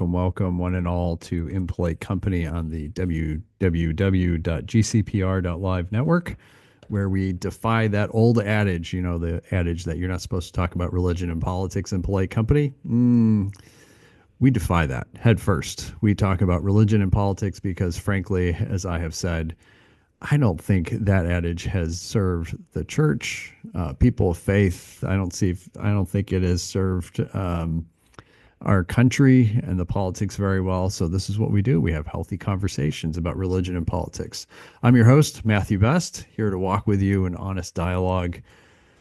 welcome, one and all, to Impolite Company on the www.gcpr.live network, where we defy that old adage, the adage that you're not supposed to talk about religion and politics in polite company. We defy that head first. We talk about religion and politics because, frankly, as I have said, I don't think that adage has served the church, people of faith. I don't think it has served our country and the politics very well. So this is what we do. We have healthy conversations about religion and politics. I'm your host, Matthew Best, here to walk with you in honest dialogue,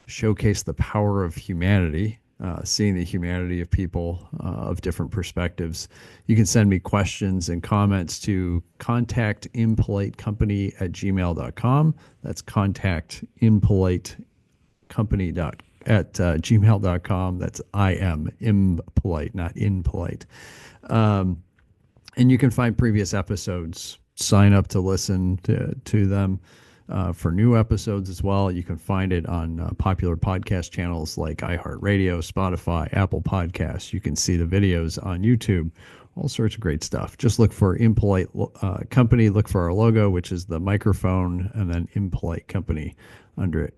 showcase the power of humanity, seeing the humanity of people of different perspectives. You can send me questions and comments to contactimpolitecompany@gmail.com. That's contactimpolitecompany@gmail.com. That's I am impolite, not impolite. And you can find previous episodes. Sign up to listen to them for new episodes as well. You can find it on popular podcast channels like iHeartRadio, Spotify, Apple Podcasts. You can see the videos on YouTube. All sorts of great stuff. Just look for Impolite Company. Look for our logo, which is the microphone, and then Impolite Company under it.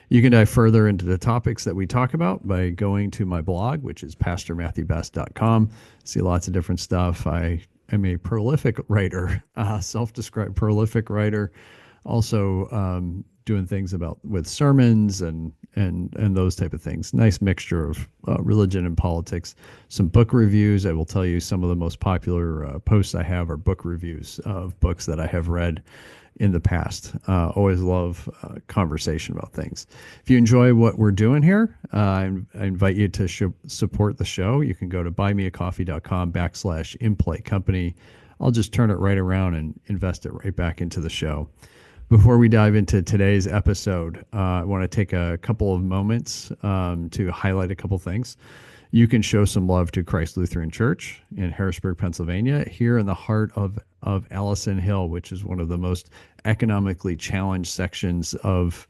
You can dive further into the topics that we talk about by going to my blog, which is pastormatthewbest.com. See lots of different stuff. I am a prolific writer, self-described prolific writer. Also doing things with sermons and those type of things. Nice mixture of religion and politics. Some book reviews. I will tell you some of the most popular posts I have are book reviews of books that I have read in the past. Always love conversation about things. If you enjoy what we're doing here, I invite you to support the show. You can go to buymeacoffee.com/Impolite Company. I'll just turn it right around and invest it right back into the show. Before we dive into today's episode, I want to take a couple of moments to highlight a couple things. You can show some love to Christ Lutheran Church in Harrisburg, Pennsylvania, here in the heart of Allison Hill, which is one of the most economically challenged sections of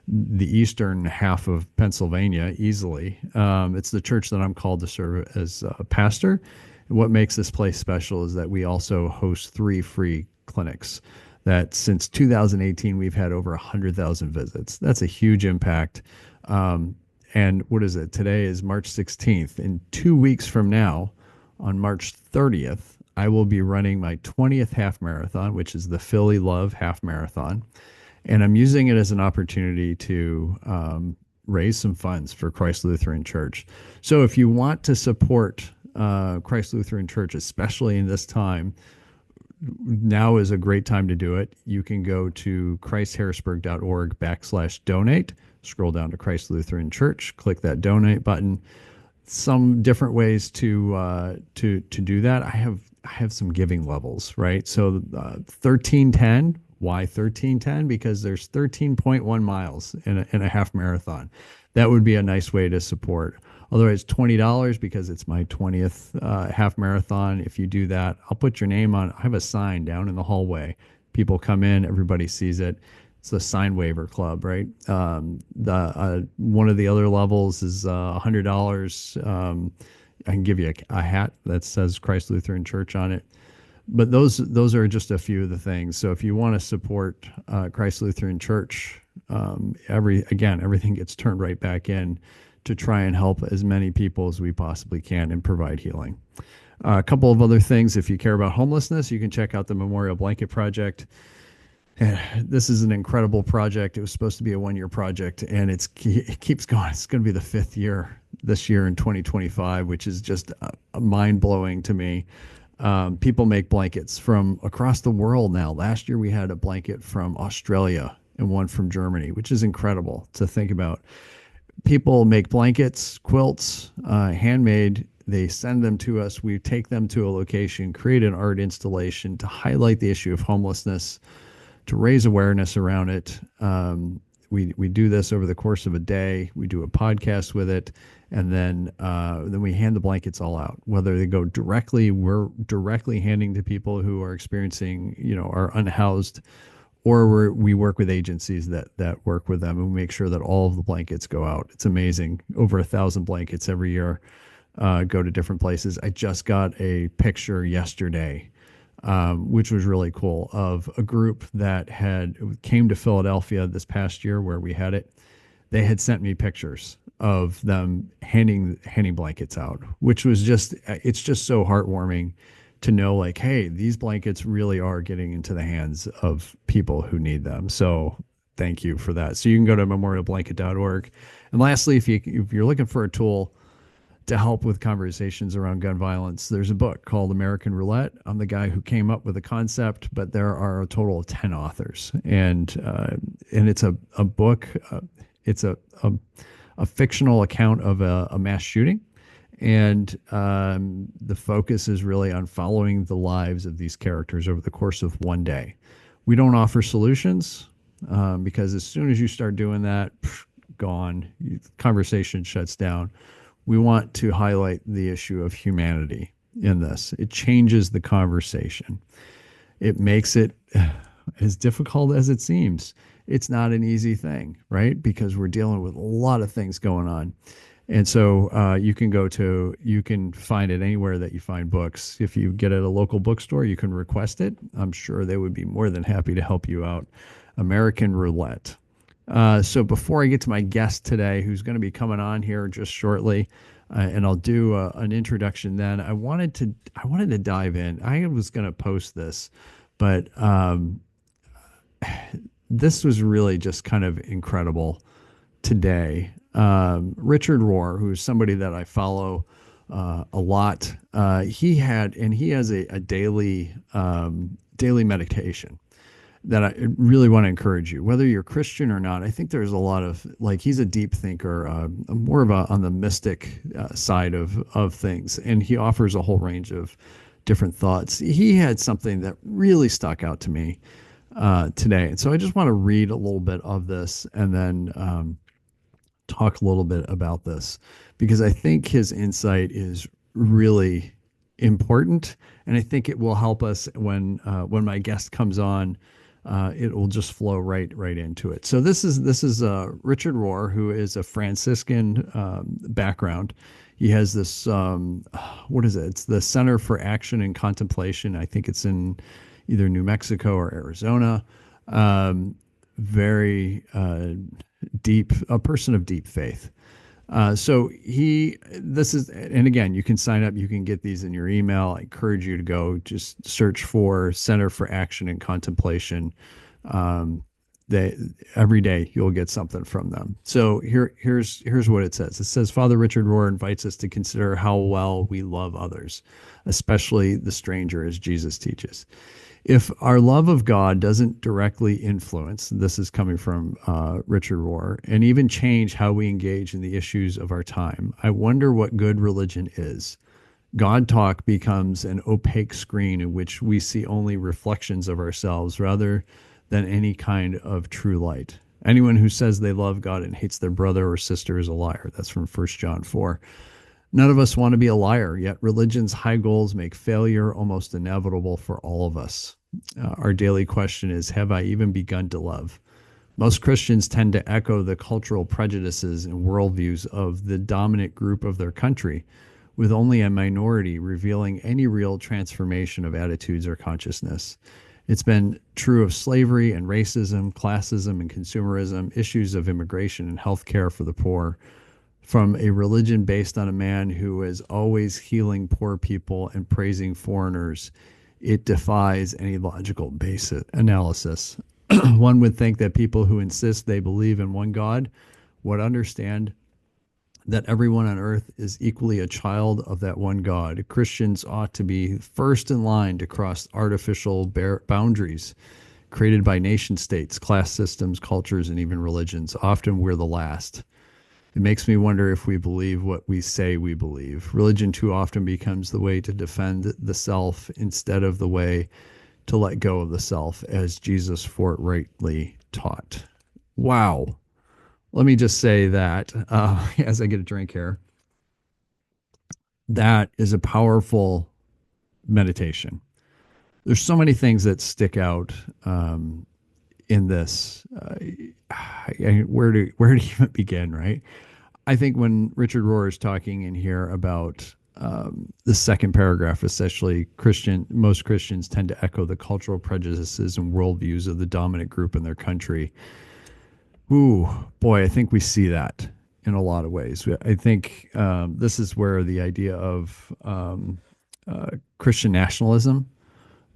the eastern half of Pennsylvania, easily. It's the church that I'm called to serve as a pastor. And what makes this place special is that we also host 3 free clinics. That since 2018, we've had over 100,000 visits. That's a huge impact. And what is it? Today is March 16th. In 2 weeks from now, on March 30th, I will be running my 20th half marathon, which is the Philly Love Half Marathon. And I'm using it as an opportunity to raise some funds for Christ Lutheran Church. So if you want to support Christ Lutheran Church, especially in this time, now is a great time to do it. You can go to christharrisburg.org/donate, scroll down to Christ Lutheran Church, click that donate button. Some different ways to do that. I have some giving levels, right? So 1310. Why 1310? Because there's 13.1 miles in a half marathon. That would be a nice way to support. Otherwise, $20 because it's my 20th half marathon. If you do that, I'll put your name on. I have a sign down in the hallway. People come in, everybody sees it. It's the sign waiver club, right? One of the other levels is $100. I can give you a hat that says Christ Lutheran Church on it. But those are just a few of the things. So if you want to support Christ Lutheran Church, everything gets turned right back in to try and help as many people as we possibly can and provide healing. A couple of other things. If you care about homelessness, you can check out the Memorial Blanket Project. This is an incredible project. It was supposed to be a 1-year project, and it keeps going. It's going to be the 5th year this year in 2025, which is just mind-blowing to me. People make blankets from across the world now. Last year we had a blanket from Australia and one from Germany, which is incredible to think about. People make blankets, quilts, handmade. They send them to us. We take them to a location, create an art installation to highlight the issue of homelessness, to raise awareness around it. We do this over the course of a day. We do a podcast with it, and then we hand the blankets all out. Whether they go directly, we're directly handing to people who are experiencing, are unhoused, or we work with agencies that work with them, and we make sure that all of the blankets go out. It's amazing. Over 1,000 blankets every year go to different places. I just got a picture yesterday, which was really cool, of a group that had came to Philadelphia this past year where we had it. They had sent me pictures of them handing blankets out, which was just it's just so heartwarming to know, like, hey, these blankets really are getting into the hands of people who need them. So thank you for that. So you can go to memorialblanket.org. And lastly, if you're looking for a tool to help with conversations around gun violence, there's a book called American Roulette. I'm the guy who came up with the concept, but there are a total of 10 authors, and it's a book. It's a fictional account of a mass shooting, and the focus is really on following the lives of these characters over the course of one day. We don't offer solutions, because as soon as you start doing that, gone, conversation shuts down. We want to highlight the issue of humanity in this. It changes the conversation. It makes it as difficult as it seems. It's not an easy thing, right? Because we're dealing with a lot of things going on. And so you can find it anywhere that you find books. If you get at a local bookstore, you can request it. I'm sure they would be more than happy to help you out. American Roulette. So before I get to my guest today, who's going to be coming on here just shortly, and I'll do an introduction then. I wanted to dive in. I was going to post this, but this was really just kind of incredible today. Richard Rohr, who's somebody that I follow a lot, he has a daily meditation that I really want to encourage you, whether you're Christian or not. I think there's a lot of, like, he's a deep thinker, more of on the mystic side of things, and he offers a whole range of different thoughts. He had something that really stuck out to me today, and so I just want to read a little bit of this and then talk a little bit about this, because I think his insight is really important, and I think it will help us when my guest comes on. It will just flow right into it. So this is Richard Rohr, who is a Franciscan background. He has this what is it? It's the Center for Action and Contemplation. I think it's in either New Mexico or Arizona. Very deep, a person of deep faith. And again, you can sign up, you can get these in your email. I encourage you to go just search for Center for Action and Contemplation. Every day you'll get something from them. So here's what it says. It says, Father Richard Rohr invites us to consider how well we love others, especially the stranger, as Jesus teaches. If our love of God doesn't directly influence, this is coming from Richard Rohr, and even change how we engage in the issues of our time, I wonder what good religion is. God talk becomes an opaque screen in which we see only reflections of ourselves rather than any kind of true light. Anyone who says they love God and hates their brother or sister is a liar. That's from 1 John 4. None of us want to be a liar, yet religion's high goals make failure almost inevitable for all of us. Our daily question is, have I even begun to love? Most Christians tend to echo the cultural prejudices and worldviews of the dominant group of their country, with only a minority revealing any real transformation of attitudes or consciousness. It's been true of slavery and racism, classism and consumerism, issues of immigration and health care for the poor. From a religion based on a man who is always healing poor people and praising foreigners, it defies any logical basis analysis. One would think that people who insist they believe in one God would understand that everyone on earth is equally a child of that one God. Christians ought to be first in line to cross artificial boundaries created by nation states, class systems, cultures, and even religions. Often we're the last. It makes me wonder if we believe what we say we believe. Religion too often becomes the way to defend the self instead of the way to let go of the self, as Jesus forthrightly taught. Wow. Let me just say that as I get a drink here, that is a powerful meditation. There's so many things that stick out in this. Where do you even begin, right? I think when Richard Rohr is talking in here about the second paragraph, essentially, most Christians tend to echo the cultural prejudices and worldviews of the dominant group in their country. Ooh, boy, I think we see that in a lot of ways. I think this is where the idea of Christian nationalism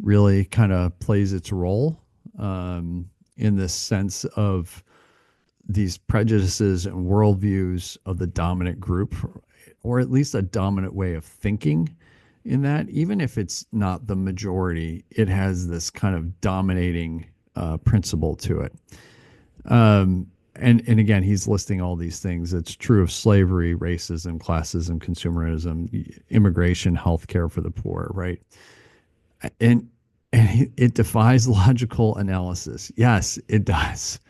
really kind of plays its role in this sense of these prejudices and worldviews of the dominant group, or at least a dominant way of thinking. In that, even if it's not the majority, it has this kind of dominating principle to it. And again, he's listing all these things. It's true of slavery, racism, classism, consumerism, immigration, healthcare for the poor, right? And it defies logical analysis. Yes, it does.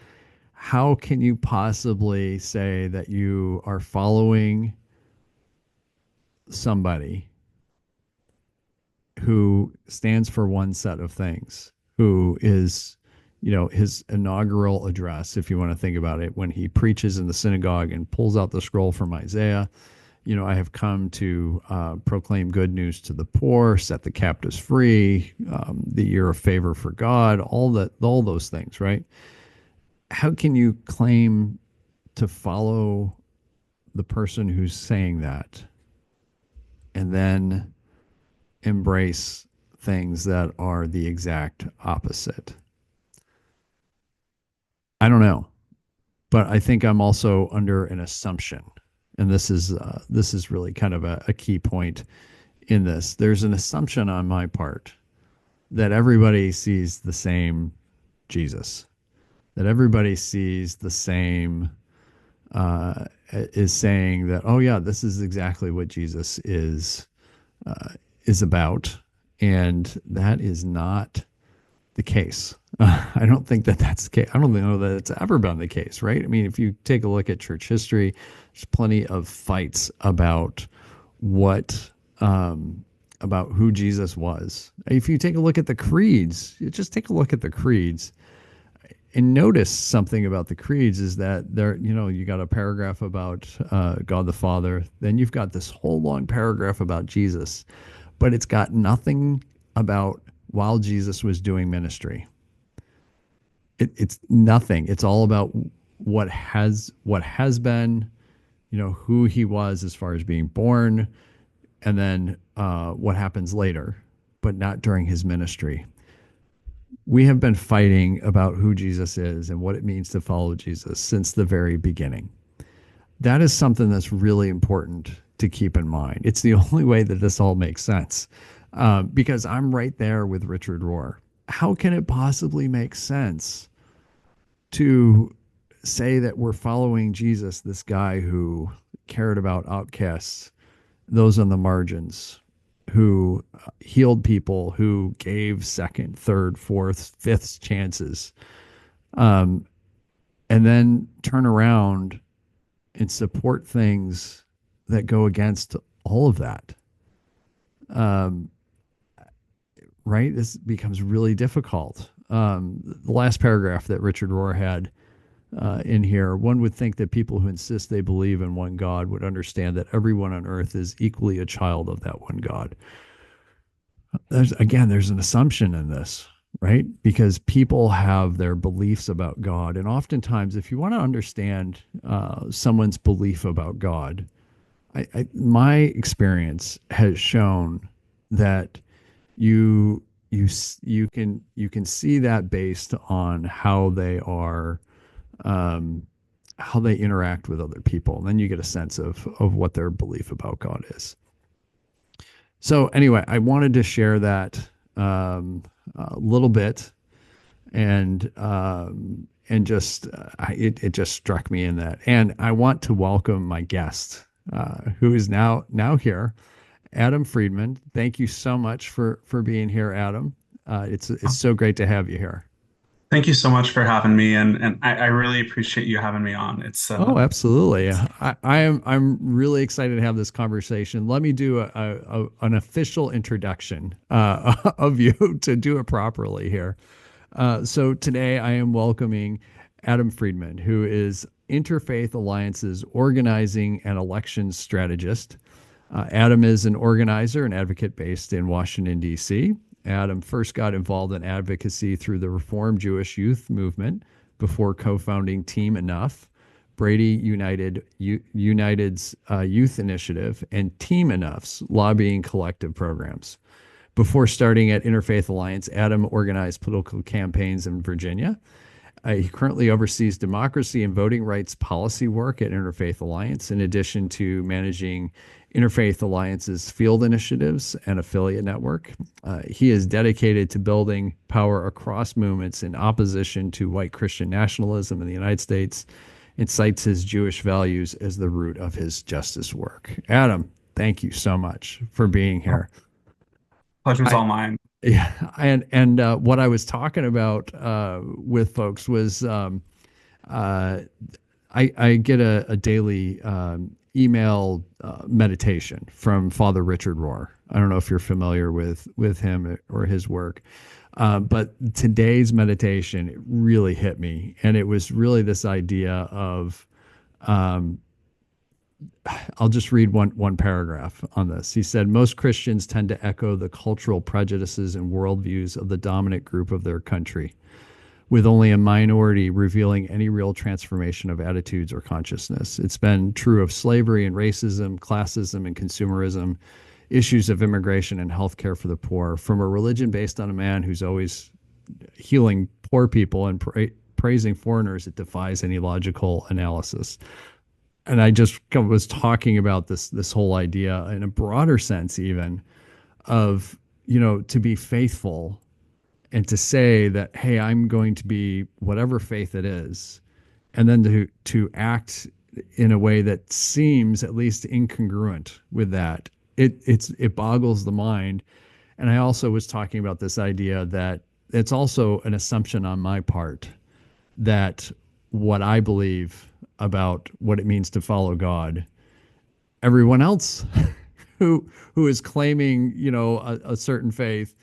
How can you possibly say that you are following somebody who stands for one set of things, who is, his inaugural address, if you want to think about it, when he preaches in the synagogue and pulls out the scroll from Isaiah, I have come to proclaim good news to the poor, set the captives free, the year of favor for God, all those things, right? How can you claim to follow the person who's saying that and then embrace things that are the exact opposite? I don't know, but I think I'm also under an assumption, and this is really kind of a key point in this. There's an assumption on my part that everybody sees the same Jesus, that everybody sees the same, is saying that, oh yeah, this is exactly what Jesus is about, and that is not the case. I don't think that that's the case. I don't know that it's ever been the case, right? I mean, if you take a look at church history, there's plenty of fights about what about who Jesus was. If you take a look at the creeds, just take a look at the creeds and notice something about the creeds is that there, you got a paragraph about God the Father, then you've got this whole long paragraph about Jesus, but it's got nothing about while Jesus was doing ministry. It's nothing. It's all about what has been, who he was as far as being born, and then what happens later, but not during his ministry. We have been fighting about who Jesus is and what it means to follow Jesus since the very beginning. That is something that's really important to keep in mind. It's the only way that this all makes sense, because I'm right there with Richard Rohr. How can it possibly make sense to say that we're following Jesus, this guy who cared about outcasts, those on the margins, who healed people, who gave second, third, fourth, fifth chances, and then turn around and support things that go against all of that? Right? This becomes really difficult. The last paragraph that Richard Rohr had in here, one would think that people who insist they believe in one God would understand that everyone on earth is equally a child of that one God. There's an assumption in this, right? Because people have their beliefs about God. And oftentimes, if you want to understand someone's belief about God, my experience has shown that you can see that based on how they are, how they interact with other people, and then you get a sense of what their belief about God is. So anyway, I wanted to share that a little bit, and just it just struck me in that, and I want to welcome my guest, who is now here, Adam Friedman. Thank you so much for being here, Adam. It's so great to have you here. Thank you so much for having me, and I really appreciate you having me on. Oh, absolutely. I'm really excited to have this conversation. Let me do an official introduction of you to do it properly here. So today I am welcoming Adam Friedman, who is Interfaith Alliance's organizing and elections strategist. Adam is an organizer and advocate based in Washington, D.C. Adam first got involved in advocacy through the Reformed Jewish Youth Movement before co founding Team Enough, United's Youth Initiative, and Team Enough's lobbying collective programs. Before starting at Interfaith Alliance, Adam organized political campaigns in Virginia. He currently oversees democracy and voting rights policy work at Interfaith Alliance, in addition to managing Interfaith Alliance's field initiatives and affiliate network. He is dedicated to building power across movements in opposition to white Christian nationalism in the United States and cites his Jewish values as the root of his justice work. Adam, thank you so much for being here. Pleasure's I, all mine. yeah, and what I was talking about with folks was uh, I get a daily email meditation from Father Richard Rohr. I don't know if you're familiar with him or his work, but today's meditation it really hit me, and it was really this idea of um, I'll just read one paragraph on this. He said, most Christians tend to echo the cultural prejudices and worldviews of the dominant group of their country, with only a minority revealing any real transformation of attitudes or consciousness. It's been true of slavery and racism, classism and consumerism, issues of immigration and healthcare for the poor, from a religion based on a man who's always healing poor people and praising foreigners. It defies any logical analysis. And I just was talking about this whole idea in a broader sense, even of to be faithful and to say that, hey, I'm going to be whatever faith it is, and then to act in a way that seems at least incongruent with that. It boggles the mind. And I also was talking about this idea that it's also an assumption on my part that what I believe about what it means to follow God, everyone else who is claiming, a certain faith,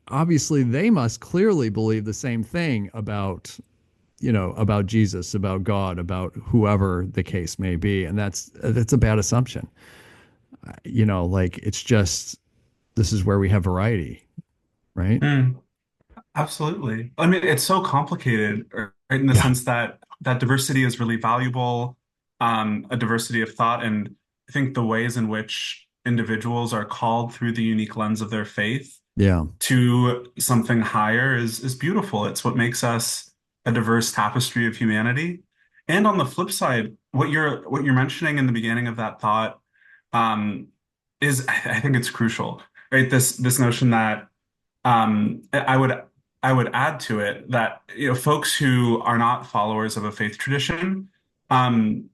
obviously they must clearly believe the same thing about Jesus, about God, about whoever the case may be, and that's a bad assumption. Like it's just this is where we have variety, right? Mm, absolutely. I mean, it's so complicated, right, in the Yeah, sense that diversity is really valuable, a diversity of thought, and I think the ways in which individuals are called through the unique lens of their faith yeah, to something higher is beautiful. It's what makes us a diverse tapestry of humanity. And on the flip side, what you're mentioning in the beginning of that thought um, is I think it's crucial, right? This notion that I would add to it that folks who are not followers of a faith tradition um,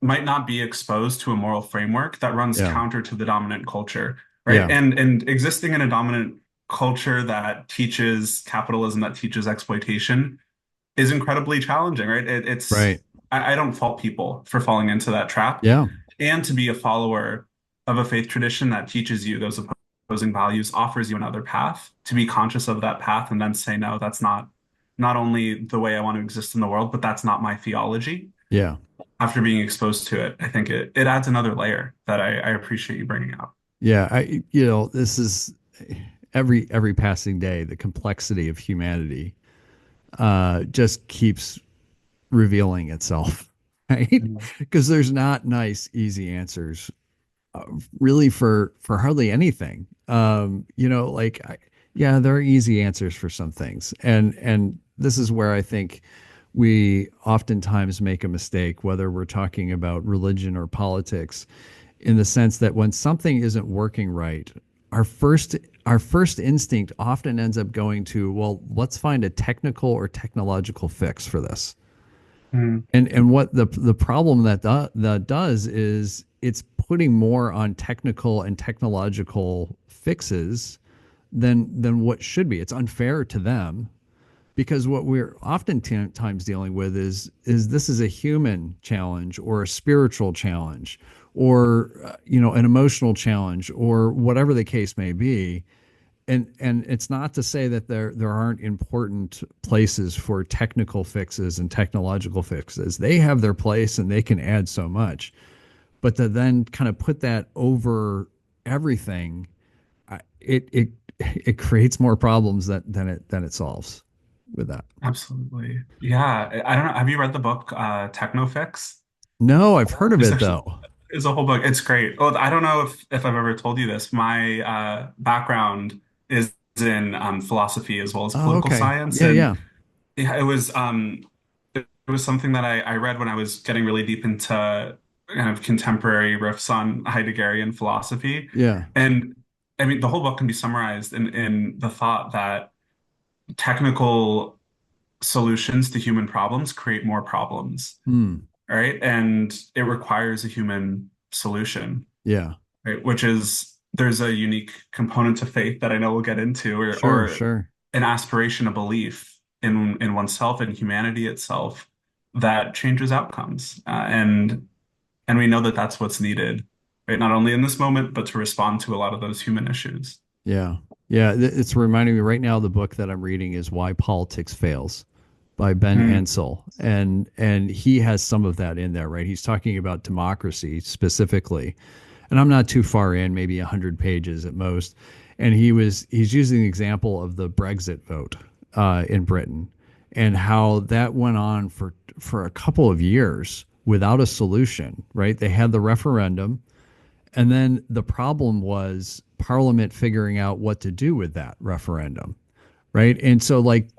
might not be exposed to a moral framework that runs yeah, counter to the dominant culture, right? yeah, And existing in a dominant culture that teaches capitalism, that teaches exploitation, is incredibly challenging, right? It's right, I don't fault people for falling into that trap, yeah, and to be a follower of a faith tradition that teaches you those opposing values, offers you another path, to be conscious of that path and then say, no, that's not only the way I want to exist in the world, but that's not my theology. yeah. After being exposed to it, I think it adds another layer that I appreciate you bringing up. Yeah, this is every passing day, the complexity of humanity just keeps revealing itself, right? Mhm. Because there's not nice, easy answers, really for hardly anything. Yeah, there are easy answers for some things, and this is where I think we oftentimes make a mistake, whether we're talking about religion or politics, in the sense that when something isn't working right, our first our first instinct often ends up going to, well, let's find a technical or technological fix for this. Mm, And what the problem that does is it's putting more on technical and technological fixes than what should be. It's unfair to them because what we're oftentimes dealing with is this is a human challenge or a spiritual challenge or an emotional challenge or whatever the case may be, and it's not to say that there aren't important places for technical fixes and technological fixes. They have their place and they can add so much. But to then kind of put that over everything, it creates more problems than it solves with that. Absolutely. Yeah. I don't know. Have you read the book Technofix? No, I've heard of It's it actually though. it's a whole book. It's great. Well, I don't know if I've ever told you this. My background is in philosophy as well as Oh, political okay. science, Yeah, and yeah, yeah, it was something that I read when I was getting really deep into kind of contemporary riffs on Heideggerian philosophy. yeah. And I mean, the whole book can be summarized in the thought that technical solutions to human problems create more problems, Hmm. right? And it requires a human solution, Yeah. right? Which is there's a unique component to faith that I know we'll get into, Sure, or sure. an aspiration, a belief in oneself and humanity itself that changes outcomes, and we know that that's what's needed, right? Not only in this moment, but to respond to a lot of those human issues. Yeah. Yeah. It's reminding me right now the book that I'm reading is Why Politics Fails by Ben Mm. Ansel. And he has some of that in there, right? He's talking about democracy specifically. And I'm not too far in, maybe 100 pages at most. And he's using the example of the Brexit vote in Britain and how that went on for a couple of years without a solution, right? They had the referendum, and then the problem was Parliament figuring out what to do with that referendum, right? And so like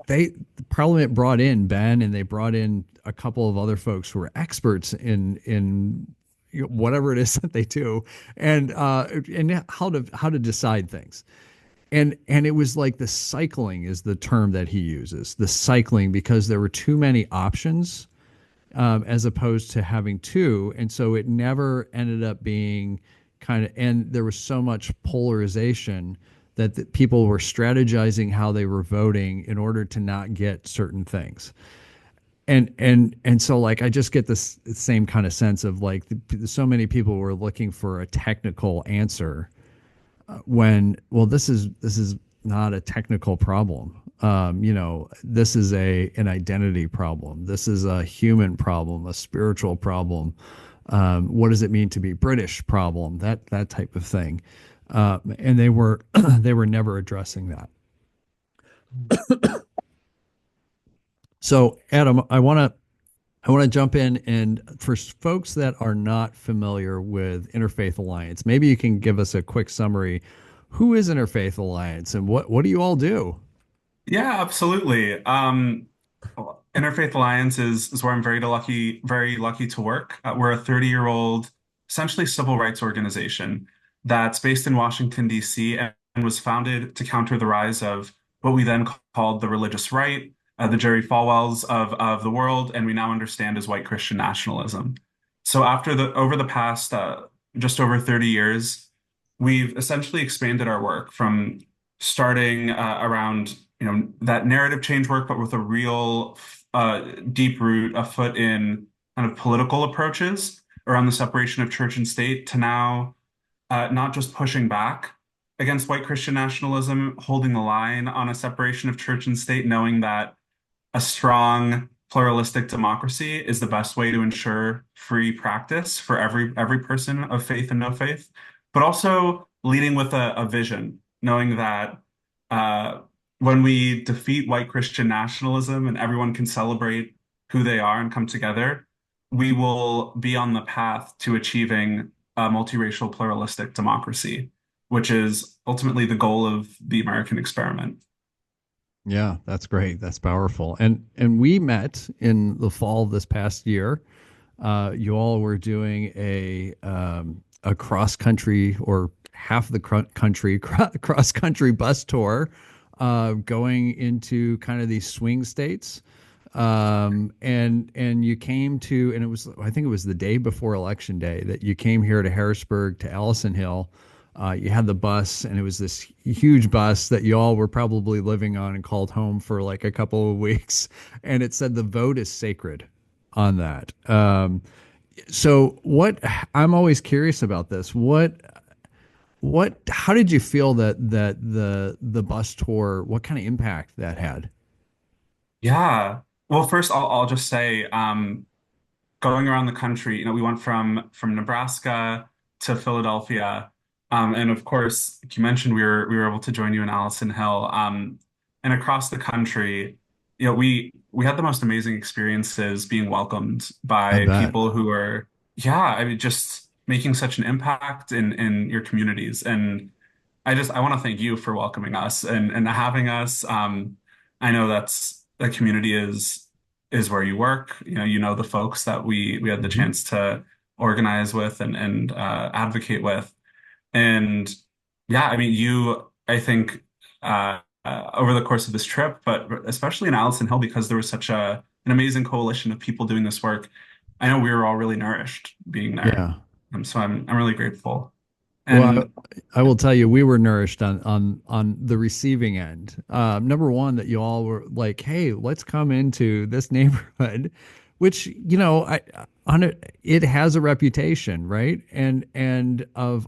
Parliament brought in Ben and they brought in a couple of other folks who were experts in whatever it is that they do, and how to decide things. And it was like the cycling is the term that he uses, the cycling, because there were too many options as opposed to having two. And so it never ended up being and there was so much polarization that people were strategizing how they were voting in order to not get certain things. And so like I just get this same kind of sense of like so many people were looking for a technical answer when well this is not a technical problem. This is an identity problem. This is a human problem, a spiritual problem. What does it mean to be British problem? That type of thing. And they were they were never addressing that. So Adam, I want to jump in, and for folks that are not familiar with Interfaith Alliance, maybe you can give us a quick summary. Who is Interfaith Alliance, and what do you all do? Yeah, absolutely. Interfaith Alliance is where I'm very lucky to work. We're a 30-year-old, essentially civil rights organization that's based in Washington, D.C., and was founded to counter the rise of what we then called the religious right, the Jerry Falwells of the world, and we now understand as white Christian nationalism. So over the past just over 30 years, we've essentially expanded our work from starting around that narrative change work, but with a real deep root, a foot in kind of political approaches around the separation of church and state, to now not just pushing back against white Christian nationalism, holding the line on a separation of church and state, knowing that a strong pluralistic democracy is the best way to ensure free practice for every person of faith and no faith, but also leading with a vision, knowing that uh, when we defeat white Christian nationalism and everyone can celebrate who they are and come together, we will be on the path to achieving a multiracial pluralistic democracy, which is ultimately the goal of the American experiment. Yeah, that's great. That's powerful. And we met in the fall of this past year. You all were doing a cross country or half the country cross country bus tour, going into kind of these swing states. And you came to, and it was, I think it was the day before election day that you came here to Harrisburg to Allison Hill. You had the bus, and it was this huge bus that you all were probably living on and called home for like a couple of weeks. And it said the vote is sacred on that. So what I'm always curious about this. how did you feel that the bus tour, what kind of impact that had? Yeah. Well, first I'll just say, going around the country, we went from Nebraska to Philadelphia, and of course, like you mentioned, we were able to join you in Allison Hill, and across the country, we had the most amazing experiences being welcomed I by bet. people who are, yeah, I mean, just making such an impact in your communities, and I want to thank you for welcoming us and having us. I know that's the community is where you work. You know the folks that we had the Hmm. chance to organize with and advocate with. And yeah, I mean, I think over the course of this trip, but especially in Allison Hill, because there was such an amazing coalition of people doing this work, I know we were all really nourished being there. Yeah. So I'm really grateful. Well, And I will tell you, we were nourished on the receiving end. Number one, that you all were like, "Hey, let's come into this neighborhood," which on it has a reputation, right? And of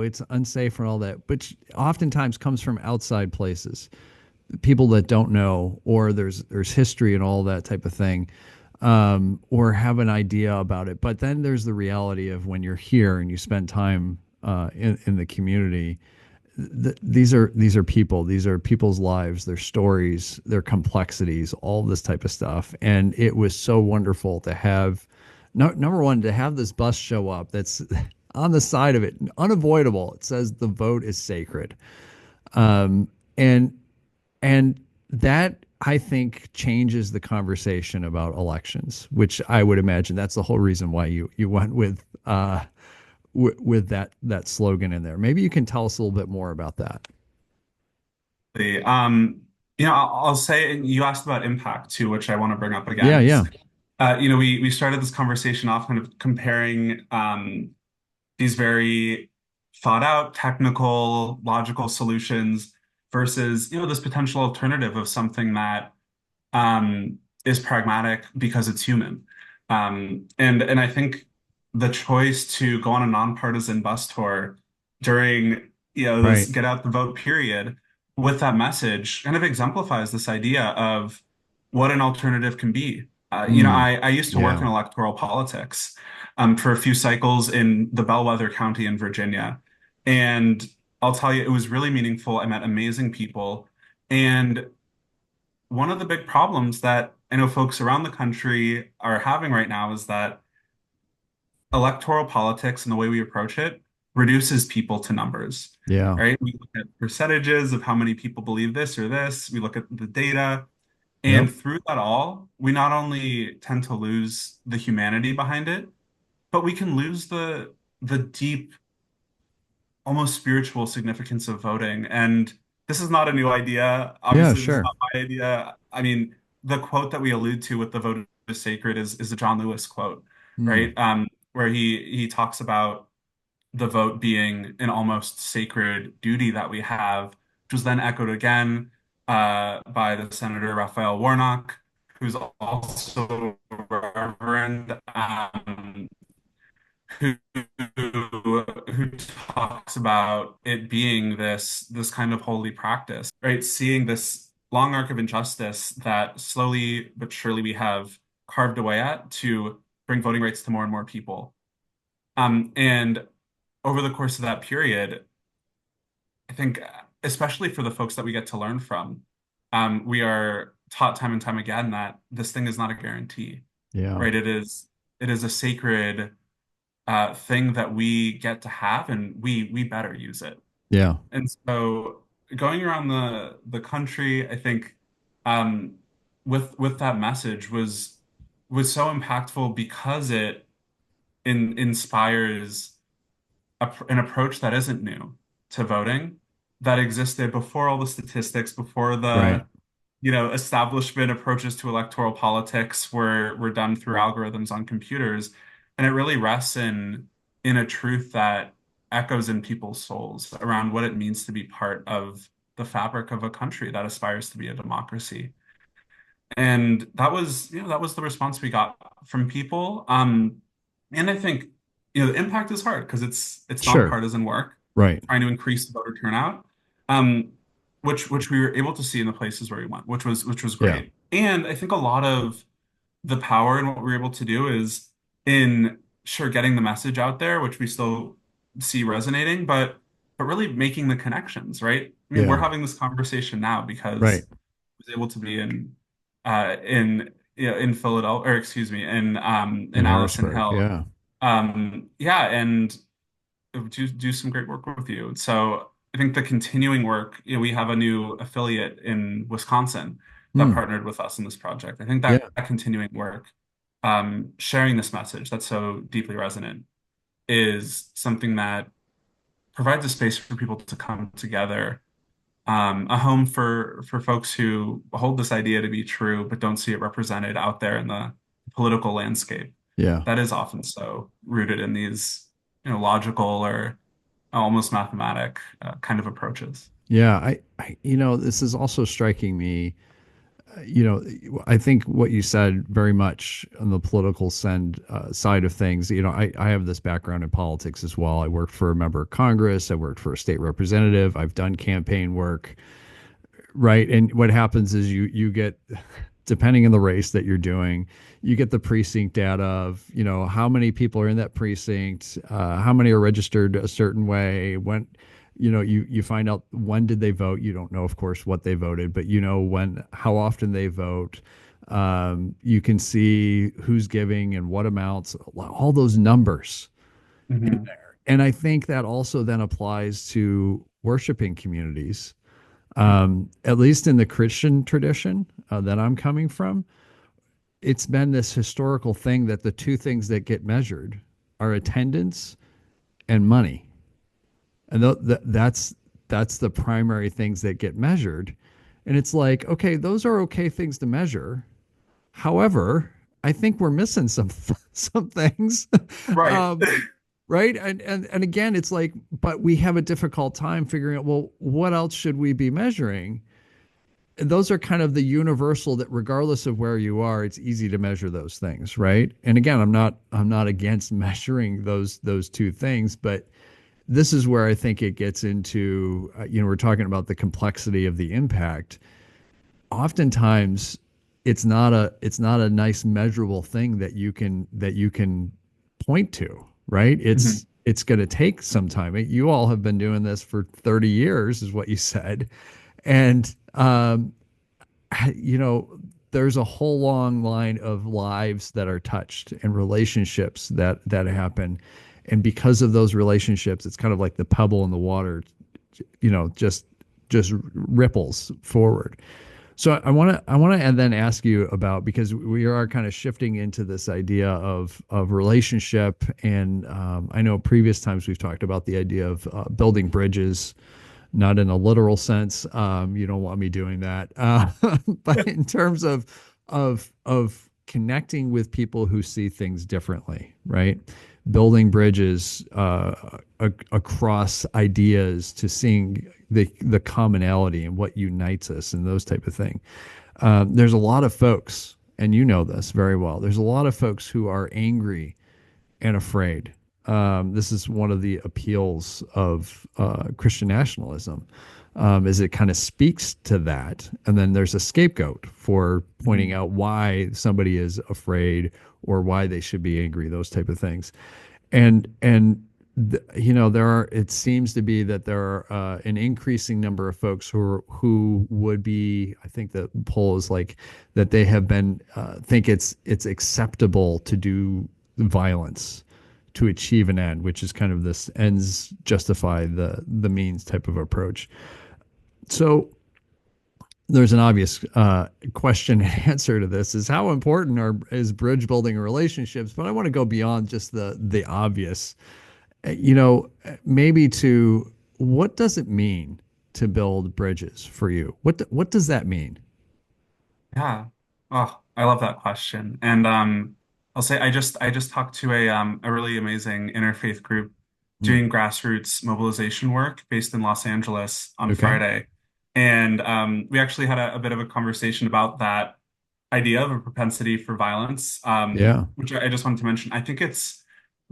it's unsafe and all that, but oftentimes comes from outside places, people that don't know, or there's history and all that type of thing, or have an idea about it. But then there's the reality of when you're here and you spend time in the community. These are people. These are people's lives, their stories, their complexities, all this type of stuff. And it was so wonderful to have, no, number one, to have this bus show up that's on the side of it, unavoidable. It says the vote is sacred. Um, and and that, I think, changes the conversation about elections, which I would imagine that's the whole reason why you went with that slogan in there. Maybe you can tell us a little bit more about that. I'll say, and you asked about impact too, which I want to bring up Yeah, again. yeah. We started this conversation off kind of comparing these very thought out, technical, logical solutions versus, this potential alternative of something that is pragmatic because it's human. And I think the choice to go on a nonpartisan bus tour during, this Right. get out the vote period with that message kind of exemplifies this idea of what an alternative can be. Mm, I used to work yeah. in electoral politics for a few cycles in the Bellwether County in Virginia. And I'll tell you, it was really meaningful. I met amazing people. And one of the big problems that I know folks around the country are having right now is that electoral politics and the way we approach it reduces people to numbers, Yeah. right? We look at percentages of how many people believe this or this, we look at the data, Yep. and through that all, we not only tend to lose the humanity behind it, but we can lose the deep, almost spiritual significance of voting. And this is not a new idea. Yeah, Obviously, this is sure. not my idea. I mean, the quote that we allude to with the vote is sacred is a John Lewis quote, Mm, right? Where he talks about the vote being an almost sacred duty that we have, which was then echoed again by the Senator Raphael Warnock, who's also a Reverend. Who who talks about it being this kind of holy practice, right? Seeing this long arc of injustice that slowly but surely we have carved away at to bring voting rights to more and more people. And over the course of that period, I think, especially for the folks that we get to learn from, we are taught time and time again that this thing is not a guarantee, yeah. right? It is a sacred thing that we get to have, and we better use it. Yeah. And so, going around the country, I think, um, with that message was so impactful because it inspires an approach that isn't new to voting, that existed before all the statistics, before Right. the establishment approaches to electoral politics were done through algorithms on computers, and it really rests in a truth that echoes in people's souls around what it means to be part of the fabric of a country that aspires to be a democracy. And that was the response we got from people. And I think the impact is hard because it's Sure. nonpartisan work. Right. trying to increase the voter turnout, um, which we were able to see in the places where we went, which was Yeah. great. And I think a lot of the power in what we were able to do is in sure getting the message out there, which we still see resonating, but really making the connections, right? I mean, we're Yeah. having this conversation now Right. because I was able to be in Philadelphia, or excuse me, In in Allison Harrisburg. Hill. Yeah. Yeah, and do some great work with you. So I think the continuing work, we have a new affiliate in Wisconsin that Hmm. partnered with us in this project. I think that Yeah. continuing work, sharing this message that's so deeply resonant, is something that provides a space for people to come together, a home for folks who hold this idea to be true but don't see it represented out there in the political landscape. Yeah. That is often so rooted in these, logical or almost mathematic kind of approaches. Yeah. This is also striking me. I think what you said very much on the political side of things. I have this background in politics as well. I worked for a member of Congress. I worked for a state representative. I've done campaign work, right? And what happens is you get, depending on the race that you're doing, you get the precinct data of, how many people are in that precinct, how many are registered a certain way, when, you find out when did they vote. You don't know, of course, what they voted, but how often they vote. You can see who's giving and what amounts, all those numbers in Hmm. there. And I think that also then applies to worshiping communities, at least in the Christian tradition that I'm coming from. It's been this historical thing that the two things that get measured are attendance and money, and that's the primary things that get measured. And it's like, okay, those are okay things to measure. However, I think we're missing some things. Right. um, right? And again, it's like, but we have a difficult time figuring out, well, what else should we be measuring? Those are kind of the universal that regardless of where you are, it's easy to measure those things, right? And again, I'm not against measuring those two things, but this is where I think it gets into, we're talking about the complexity of the impact. Oftentimes it's not a nice measurable thing that you can point to, right? Hmm. It's going to take some time. You all have been doing this for 30 years is what you said. And you know, there's a whole long line of lives that are touched and relationships that happen. And because of those relationships, it's kind of like the pebble in the water, just ripples forward. So I want to then ask you about, because we are kind of shifting into this idea of relationship, and I know previous times we've talked about the idea of building bridges, not in a literal sense. You don't want me doing that, but in terms of connecting with people who see things differently, right? Building bridges across ideas to seeing the commonality and what unites us and those type of thing. There's a lot of folks, and you know this very well. There's a lot of folks who are angry and afraid. This is one of the appeals of Christian nationalism, is it kind of speaks to that, and then there's a scapegoat for pointing out why somebody is afraid or why they should be angry, those type of things. And there are, it seems to be that there are an increasing number of folks who would be, I think the poll is like that they have been think it's acceptable to do violence to achieve an end, which is kind of this ends justify the means type of approach. So there's an obvious question and answer to this: is how important is bridge building relationships? But I want to go beyond just the obvious. Maybe to, what does it mean to build bridges for you? What does that mean? Yeah. Oh, I love that question. And I'll say I just talked to a really amazing interfaith group Hmm. doing grassroots mobilization work based in Los Angeles on Okay. Friday. And we actually had a bit of a conversation about that idea of a propensity for violence, Yeah. which I just wanted to mention. I think it's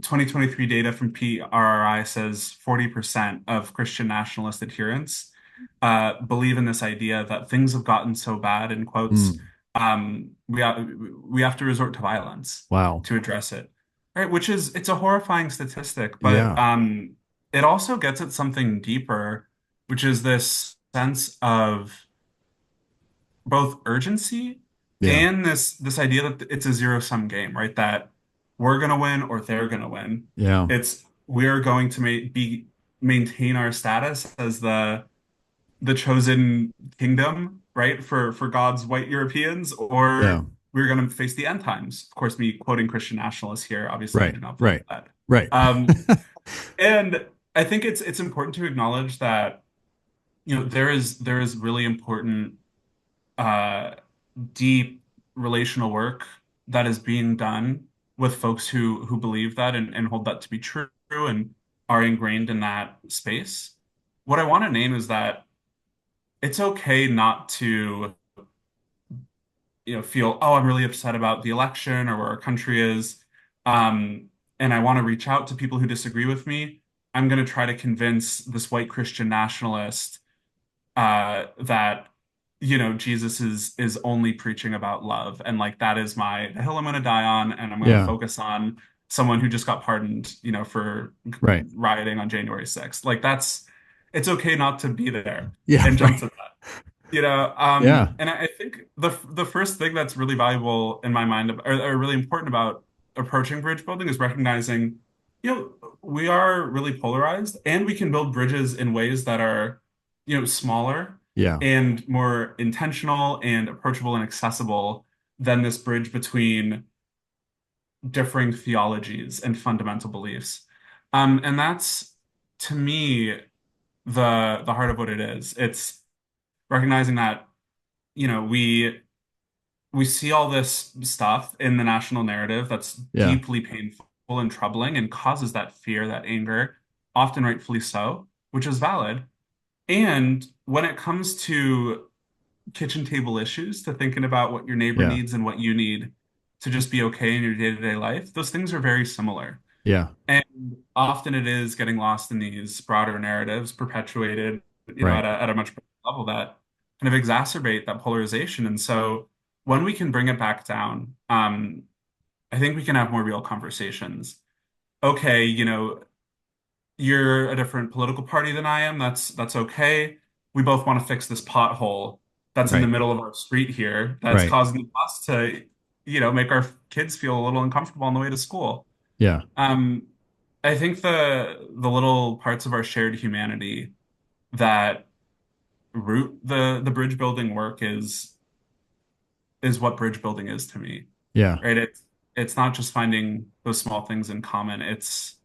2023 data from PRRI says 40% of Christian nationalist adherents believe in this idea that things have gotten so bad, in quotes, Mm. we have to resort to violence Wow. to address it, right? Which is it's a horrifying statistic, but Yeah. it also gets at something deeper, which is this sense of both urgency Yeah. and this idea that it's a zero-sum game, right? That we're gonna win or they're gonna win. Yeah. It's we're going to maintain our status as the chosen kingdom, right? For God's white Europeans, Yeah. or we're gonna face the end times. Of course, me quoting Christian nationalists here, obviously I Right. do not believe Right. that. Right. Um, and I think it's important to acknowledge that, there is really important uh, deep relational work that is being done with folks who believe that and hold that to be true and are ingrained in that space. What I want to name is that it's okay not to, feel, oh, I'm really upset about the election or where our country is. And I want to reach out to people who disagree with me. I'm going to try to convince this white Christian nationalist that Jesus is only preaching about love, and like that is the hill I'm going to die on, and I'm going to Yeah. focus on someone who just got pardoned, for Right. rioting on January 6th. Like it's okay not to be there Yeah. and jump Right. to that. Yeah. And I think the first thing that's really valuable in my mind, or really important about approaching bridge building, is recognizing, we are really polarized, and we can build bridges in ways that are, smaller Yeah. and more intentional and approachable and accessible than this bridge between differing theologies and fundamental beliefs. And that's, to me, the heart of what it is. It's recognizing that, we see all this stuff in the national narrative that's Yeah. deeply painful and troubling and causes that fear, that anger, often rightfully so, which is valid. And when it comes to kitchen table issues, to thinking about what your neighbor Yeah. needs and what you need to just be okay in your day-to-day life, those things are very similar. Yeah. And often it is getting lost in these broader narratives perpetuated, Right. at a much bigger level that kind of exacerbate that polarization. And so when we can bring it back down, I think we can have more real conversations. Okay, you're a different political party than I am. That's okay. We both want to fix this pothole that's in the Right. middle of our street here that's Right. causing us to, make our kids feel a little uncomfortable on the way to school. Yeah. Um, I think the little parts of our shared humanity that root the bridge building work is what bridge building is to me, Yeah. right? It's not just finding those small things in common. It's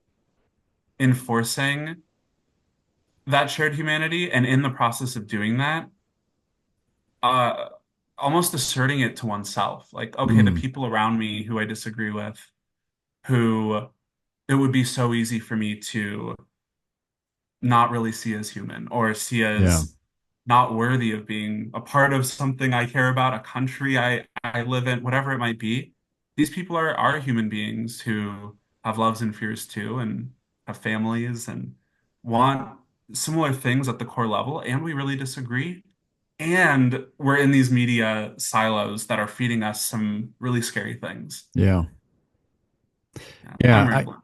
enforcing that shared humanity, and in the process of doing that, uh, almost asserting it to oneself. Like, okay, the Mm. people around me who I disagree with, who it would be so easy for me to not really see as human or see Yeah. as not worthy of being a part of something I care about, a country I live in, whatever it might be. These people are human beings who have loves and fears too, and have families and want similar things at the core level, and we really disagree. And we're in these media silos that are feeding us some really scary things. Yeah. Yeah, I'm Yeah. rambling.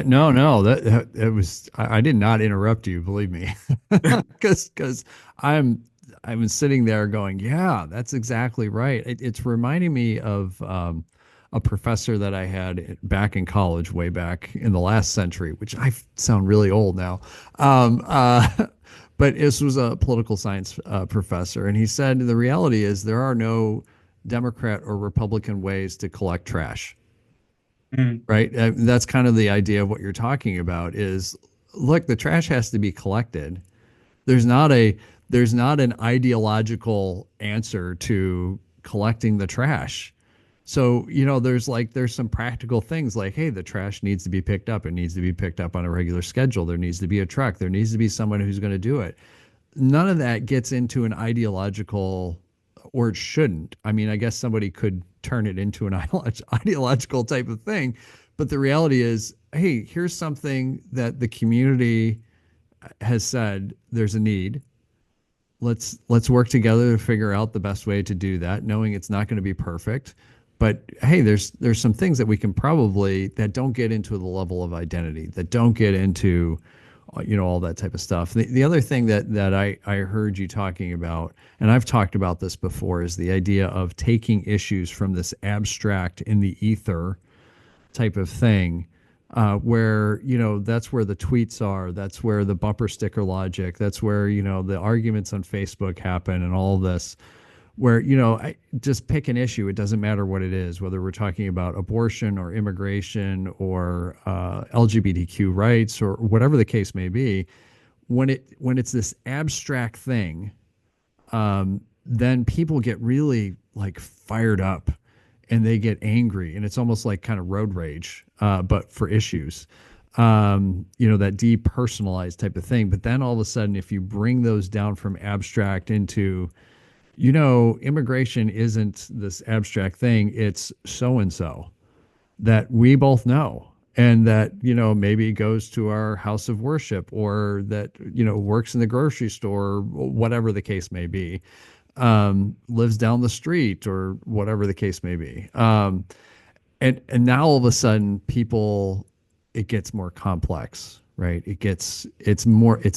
No, no, that it was, I did not interrupt you, believe me. Because I'm, I was sitting there going, yeah, that's exactly right. It's reminding me of a professor that I had back in college, way back in the last century, which I sound really old now. Um, uh, but this was a political science professor, and he said the reality is there are no Democrat or Republican ways to collect trash, Mm, right? That's kind of the idea of what you're talking about is, look, the trash has to be collected. There's not a there's not an ideological answer to collecting the trash. So, there's some practical things like, hey, the trash needs to be picked up. It needs to be picked up on a regular schedule. There needs to be a truck. There needs to be someone who's going to do it. None of that gets into an ideological, or it shouldn't. I mean, I guess somebody could turn it into an ideological type of thing, But the reality is, hey, here's something that the community has said there's a need. Let's work together to figure out the best way to do that, knowing it's not going to be perfect. But hey, there's some things that we can probably that don't get into the level of identity, that don't get into all that type of stuff. The other thing that I heard you talking about, and I've talked about this before, is the idea of taking issues from this abstract in the ether type of thing, where that's where the tweets are, that's where the bumper sticker logic, that's where the arguments on Facebook happen, and all this. Where I just pick an issue. It doesn't matter what it is, whether we're talking about abortion or immigration or LGBTQ rights or whatever the case may be. When it's this abstract thing, then people get really like fired up and they get angry, and it's almost like kind of road rage, but for issues, that depersonalized type of thing. But then all of a sudden, if you bring those down from abstract into, immigration isn't this abstract thing, it's so and so that we both know. And that, maybe goes to our house of worship, or that, works in the grocery store, whatever the case may be, lives down the street, or whatever the case may be. And now all of a sudden, it gets more complex, right? It's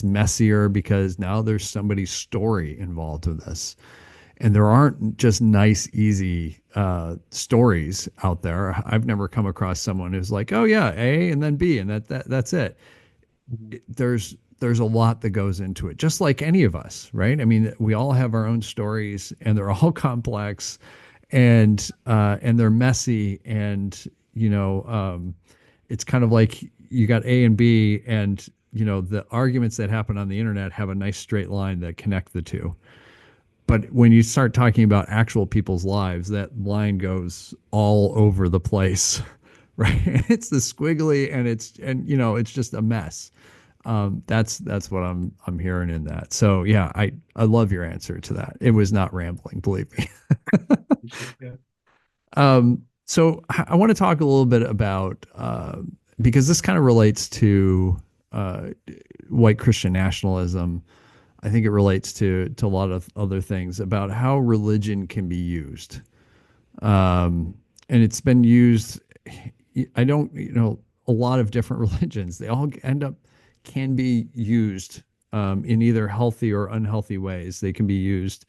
messier, because now there's somebody's story involved in this. And there aren't just nice, easy stories out there. I've never come across someone who's like, oh yeah, A and then B, and that's it. Mhm. There's a lot that goes into it, just like any of us, right? I mean, we all have our own stories, and they're all complex, and they're messy, and it's kind of like you got A and B, and the arguments that happen on the internet have a nice straight line that connect the two. But when you start talking about actual people's lives, that line goes all over the place, right? It's the squiggly, and it's just a mess. That's what I'm hearing in that. So yeah, I love your answer to that. It was not rambling, believe me. Appreciate it. So I want to talk a little bit about, because this kind of relates to uh, white Christian nationalism. I think it relates to a lot of other things about how religion can be used, and it's been used. I don't, a lot of different religions. They all end up can be used in either healthy or unhealthy ways. They can be used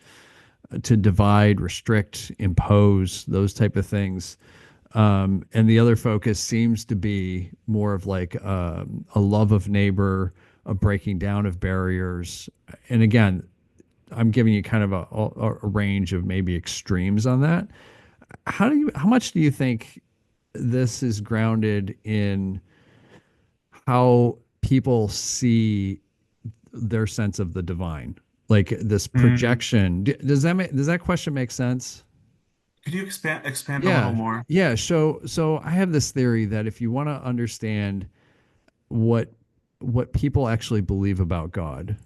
to divide, restrict, impose, those type of things. And the other focus seems to be more of like a love of neighbor, a breaking down of barriers. And again, I'm giving you kind of a range of maybe extremes on that. How much do you think this is grounded in how people see their sense of the divine, like this Mm. projection? Does that question make sense? Could you expand a little Yeah. more? Yeah. So I have this theory that if you want to understand what people actually believe about God,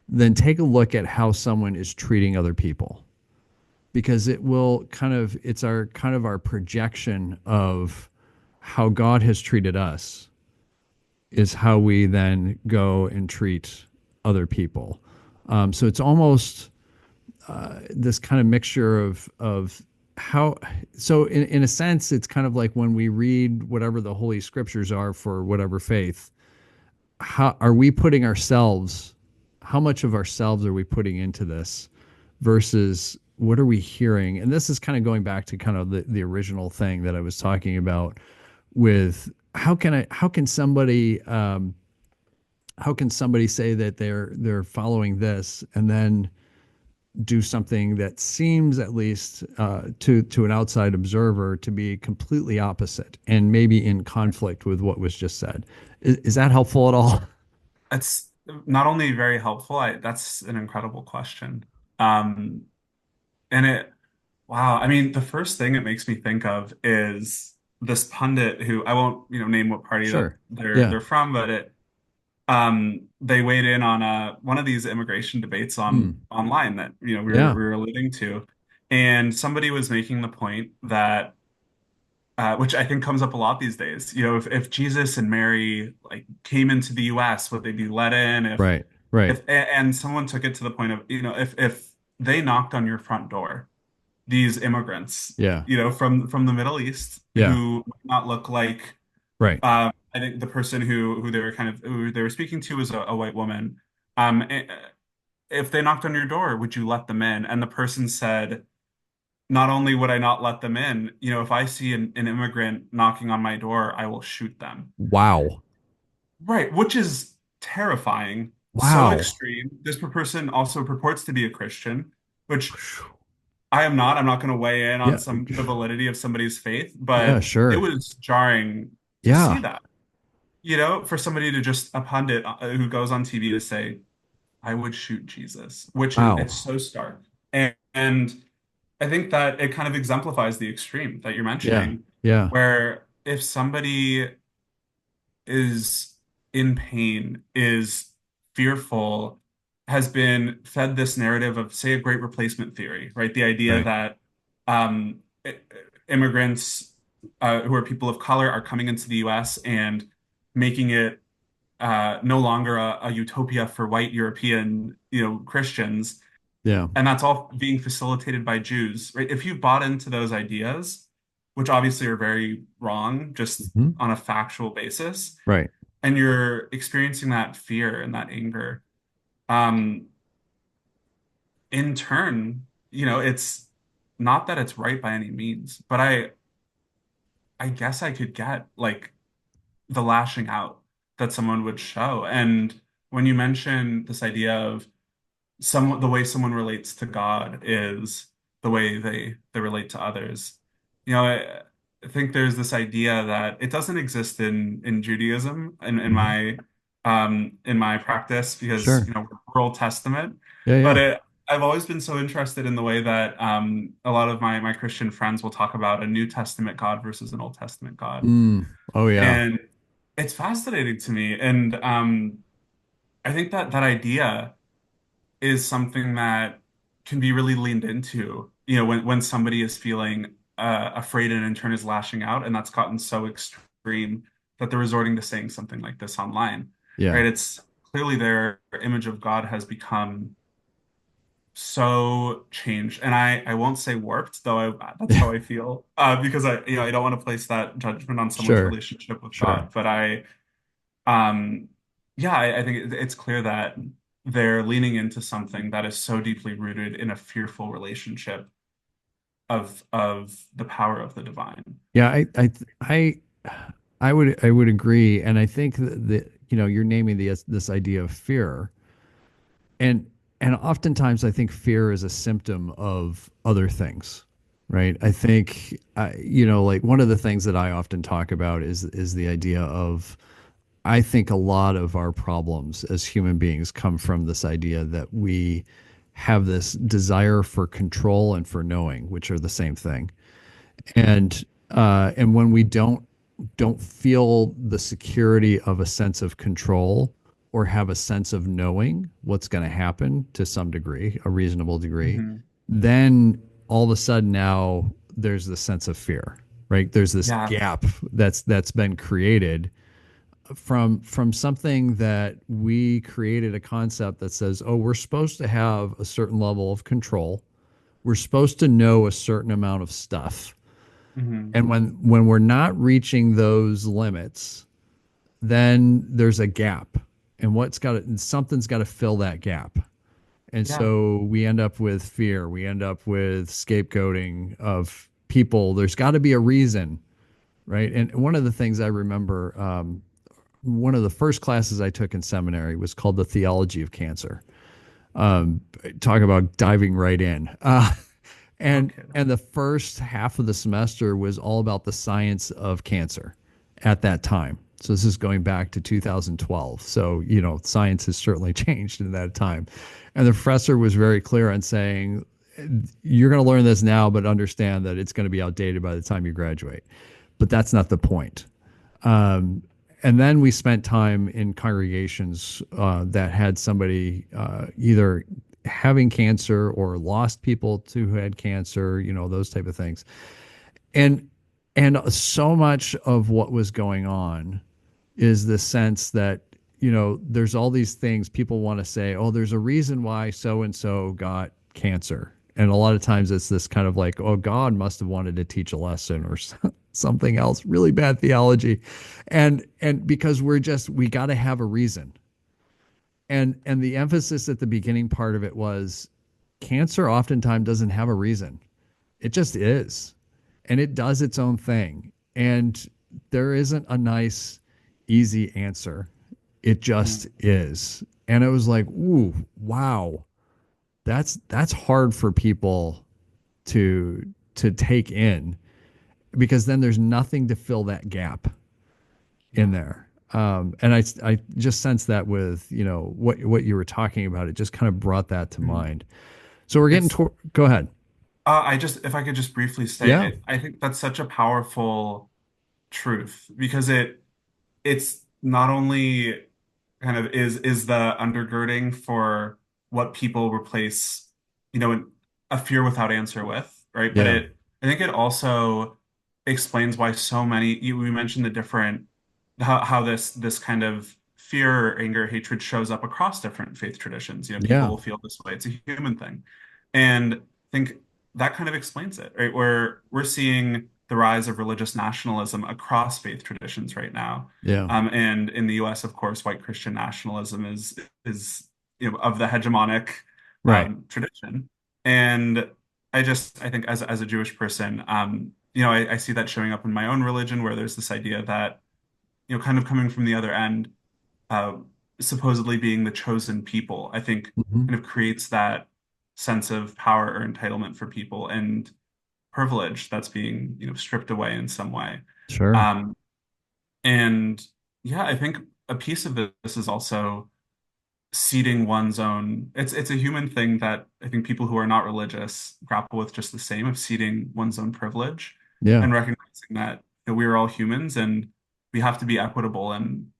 then take a look at how someone is treating other people, because it's our kind of our projection of how God has treated us is how we then go and treat other people. So it's almost this kind of mixture of how. So in a sense, it's kind of like when we read whatever the holy scriptures are for whatever faith. How are we putting ourselves? How much of ourselves are we putting into this versus what are we hearing? And this is kind of going back to kind of the original thing that I was talking about with how can somebody say that they're following this and then do something that seems, at least to an outside observer, to be completely opposite and maybe in conflict with what was just said. Is that helpful at all? That's not only very helpful, that's an incredible question. Um, and wow, I mean, the first thing it makes me think of is this pundit who I won't, name what party that Sure. they're Yeah. they're from, but they weighed in on one of these immigration debates Mm. online that, we Yeah. were alluding to, and somebody was making the point that which I think comes up a lot these days. If Jesus and Mary like came into the US, would they be let in? Right. Right. And someone took it to the point of, if they knocked on your front door, these immigrants, Yeah. from the Middle East Yeah. who might not look like, Right. I think the person who they were speaking to was a white woman. Um, eh, if they knocked on your door, would you let them in? And the person said, not only would I not let them in, if I see an immigrant knocking on my door, I will shoot them. Wow. Right, which is terrifying, so Wow. extreme. This person also purports to be a Christian, which I am not. I'm not going to weigh in on Yeah. the validity of somebody's faith, Yeah, but it sure. was jarring to see Yeah. that. For somebody to just a pundit who goes on TV to say, "I would shoot Jesus," which is it's Wow. so stark. And I think that it kind of exemplifies the extreme that you're Yeah. mentioning, Yeah. where if somebody is in pain, is fearful, has been fed this narrative of, say, a great replacement theory, right? The idea Right. that um, immigrants who are people of color are coming into the US and making it no longer a utopia for white European, Christians, Yeah. and that's all being facilitated by Jews, right? If you bought into those ideas, which obviously are very wrong, just Mhm. on a factual basis, Right. and you're experiencing that fear and that anger, um, in turn, it's not that it's right by any means, but I guess I could get like the lashing out that someone would show. And when you mention this idea of the way someone relates to God is the way they relate to others. I think there's this idea that it doesn't exist in Judaism Mhm. in my practice because Sure. we're Old Testament, Yeah. but Yeah. I've always been so interested in the way that a lot of my Christian friends will talk about a New Testament God versus an Old Testament God, Oh, yeah. and it's fascinating to me, and I think that that idea is something that can be really leaned into, when somebody is feeling afraid and in turn is lashing out, and that's gotten so extreme that they're resorting to saying something like this online, Yeah. right? It's clearly their image of God has become so changed, and I won't say warped, though that's how I feel, because I don't want to place that judgment on someone's Sure. relationship with Sure. God, but um, yeah, I think it's clear that they're leaning into something that is so deeply rooted in a fearful relationship of the power of the divine. Yeah. I would agree, and I think that you're naming this idea of fear, and oftentimes I think fear is a symptom of other things, right? I think like one of the things that I often talk about is the idea of, I think a lot of our problems as human beings come from this idea that we have this desire for control and for knowing, which are the same thing. And when we don't feel the security of a sense of control or have a sense of knowing what's going to happen to some degree, a reasonable degree, Hmm. then all of a sudden now there's this sense of fear, right? There's this Yeah. gap that's been created from something that we created, a concept that says, oh, we're supposed to have a certain level of control. We're supposed to know a certain amount of stuff. Hmm. And when we're not reaching those limits, then there's a gap. And something's got to fill that gap. And Yeah. so we end up with fear. We end up with scapegoating of people. There's got to be a reason, right? And one of the things I remember, one of the first classes I took in seminary was called the theology of cancer. Talk about diving right in. And Okay. the first half of the semester was all about the science of cancer at that time. So this is going back to 2012. So, science has certainly changed in that time. And the professor was very clear on saying, you're going to learn this now, but understand that it's going to be outdated by the time you graduate. But that's not the point. And then we spent time in congregations that had somebody either having cancer or lost people to who had cancer, those type of things. And And so much of what was going on is the sense that, there's all these things people want to say, oh, there's a reason why so and so got cancer. And a lot of times it's this kind of like, oh, God must have wanted to teach a lesson or something else, really bad theology. And because we got to have a reason. And the emphasis at the beginning part of it was cancer oftentimes doesn't have a reason. It just is. And it does its own thing. And there isn't a nice, easy answer. It Yeah. just is. And it was like, ooh, wow. That's hard for people to take in, because then there's nothing to fill that gap in Yeah. there. And I just sense that with, what you were talking about, it just kind of brought that to Mhm. mind. So we're getting It's to, go ahead. if I could just briefly Yeah. say, I think that's such a powerful truth because it's not only kind of is the undergirding for what people replace, a fear without answer with, right? But Yeah. I think it also explains why so many, we mentioned the different, how this kind of fear, anger, hatred shows up across different faith traditions. People Yeah. will feel this way. It's a human thing. And I think that kind of explains it, right? Where we're seeing the rise of religious nationalism across faith traditions right now. Yeah. And in the US, of course, white Christian nationalism is of the hegemonic Right. tradition. And I think as a Jewish person, I see that showing up in my own religion, where there's this idea that kind of coming from the other end, uh, supposedly being the chosen people, I think Hmm. kind of creates that sense of power or entitlement for people and privilege that's being stripped away in some way. Sure. Um, and yeah, I think a piece of this is also seeding one's own. It's a human thing that I think people who are not religious grapple with just the same, of seeding one's own privilege Yeah. and recognizing that we are all humans and we have to be equitable in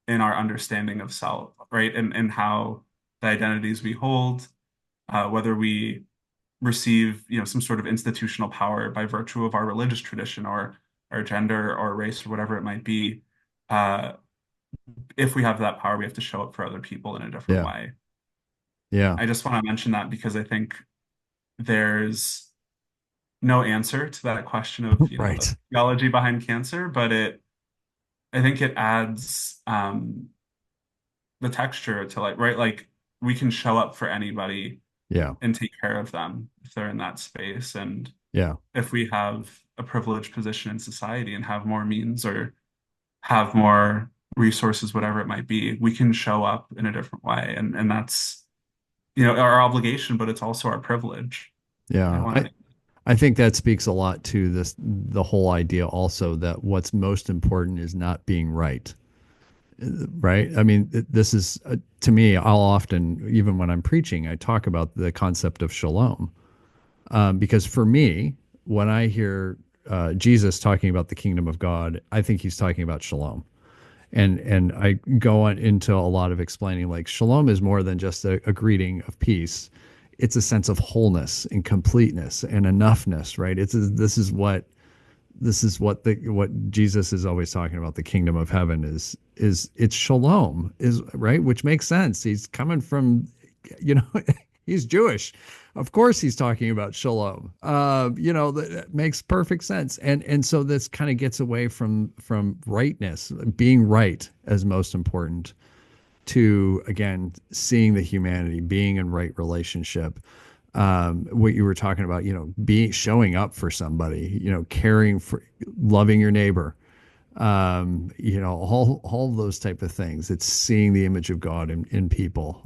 our understanding of self, right? And how the identities we hold, whether we receive some sort of institutional power by virtue of our religious tradition or our gender or race or whatever it might be. Uh, if we have that power, we have to show up for other people in a different Yeah. way. Yeah. I just want to mention that because I think there's no answer to that question of, the Right. theology behind cancer, but I think it adds the texture to, like, right, like we can show up for anybody Yeah. and take care of them if they're in that space. And Yeah. if we have a privileged position in society and have more means or have more resources, whatever it might be, we can show up in a different way. And that's, our obligation, but it's also our privilege. I Yeah. want I, to, I think that speaks a lot to the whole idea also that what's most important is not being right. Right. I mean, this is, to me, I'll often, even when I'm preaching, I talk about the concept of shalom. Because for me, when I hear Jesus talking about the kingdom of God, I think he's talking about shalom. And I go on into a lot of explaining, like, shalom is more than just a greeting of peace. It's a sense of wholeness and completeness and enoughness, right? This is what Jesus is always talking about. The kingdom of heaven is it's shalom, is right, which makes sense. He's coming from, you know, he's Jewish. Of course, he's talking about shalom. That makes perfect sense. And so this kind of gets away from rightness, being right as most important, to again seeing the humanity, being in right relationship. What you were talking about, being showing up for somebody, caring for, loving your neighbor, all those type of things. It's seeing the image of God in people.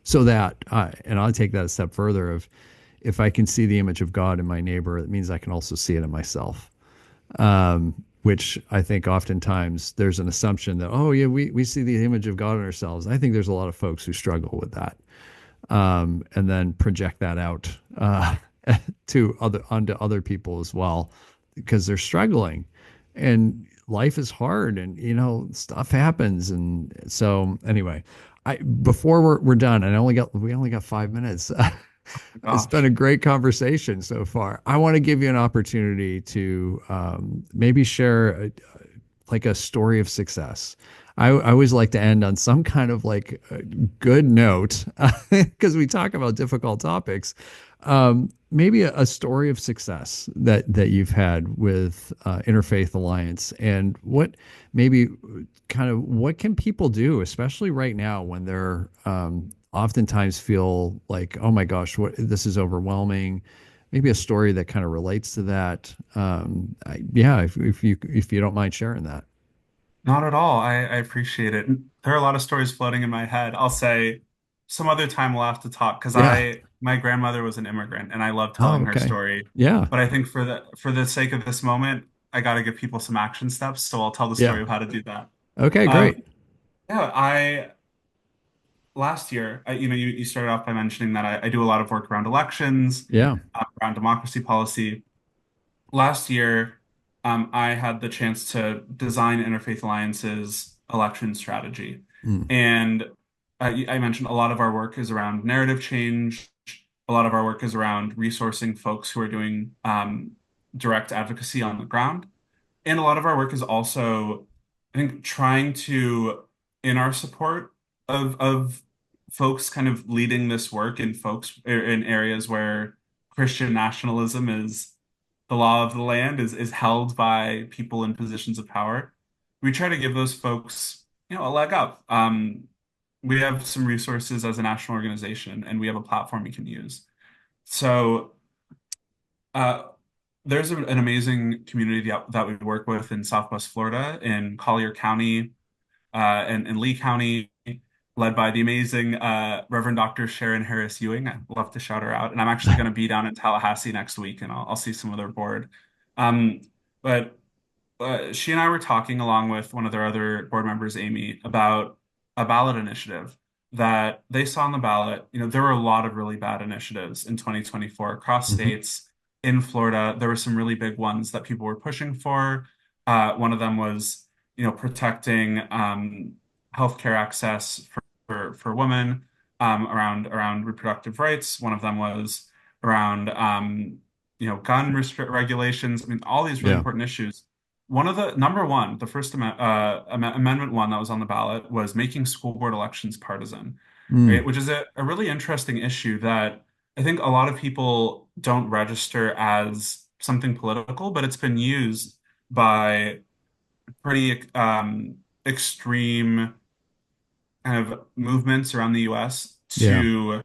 So that and I'll take that a step further, of if I can see the image of God in my neighbor, it means I can also see it in myself. Which I think oftentimes there's an assumption that, oh yeah, we see the image of God in ourselves. I think there's a lot of folks who struggle with that, and then project that out to onto other people as well, because they're struggling, and life is hard, and stuff happens, and so anyway, I before we're done, and we only got 5 minutes. It's been Gosh, a great conversation so far. I want to give you an opportunity to maybe share like a story of success. I always like to end on some kind of like a good note because we talk about difficult topics. Maybe a story of success that you've had with Interfaith Alliance, and what maybe kind of what can people do, especially right now when they're oftentimes feel like, oh my gosh, what this is overwhelming. Maybe a story that kind of relates to that. Yeah, if you don't mind sharing that. not at all. I appreciate it. There are a lot of stories floating in my head. I'll say some other time we'll have to talk because Yeah. my grandmother was an immigrant and I love Oh, telling her okay. story. Yeah. But I think for the sake of this moment, I got to give people some action steps. So I'll tell the Yeah. story of how to do that. Okay, Um, great. yeah, I last year, you started off by mentioning that I do a lot of work around elections, Yeah. around democracy policy. Last year, I had the chance to design Interfaith Alliance's election strategy. Mm. And I mentioned a lot of our work is around narrative change. A lot of our work is around resourcing folks who are doing direct advocacy on the ground. And a lot of our work is also, I think, trying to, in our support of folks kind of leading this work in in areas where Christian nationalism is the law of the land is held by people in positions of power. We try to give those folks, a leg up. We have some resources as a national organization, and we have a platform we can use. So uh, there's an amazing community that we work with in Southwest Florida, in Collier County, and Lee County, led by the amazing Reverend Dr. Sharon Harris Ewing. I'd love to shout her out. And I'm actually going to be down in Tallahassee next week, and I'll see some of their board. Um, but she and I were talking along with one of their other board members, Amy, about a ballot initiative that they saw on the ballot. There were a lot of really bad initiatives in 2024 across Hmm. states. In Florida, there were some really big ones that people were pushing for. One of them was, protecting healthcare access for women, around reproductive rights. One of them was around gun restrict regulations. I mean, all these really Yeah. important issues. One of the number one, the first amendment one that was on the ballot was making school board elections partisan, right? Mm. Which is a really interesting issue that I think a lot of people don't register as something political, but it's been used by pretty extreme kind of movements around the US Yeah. to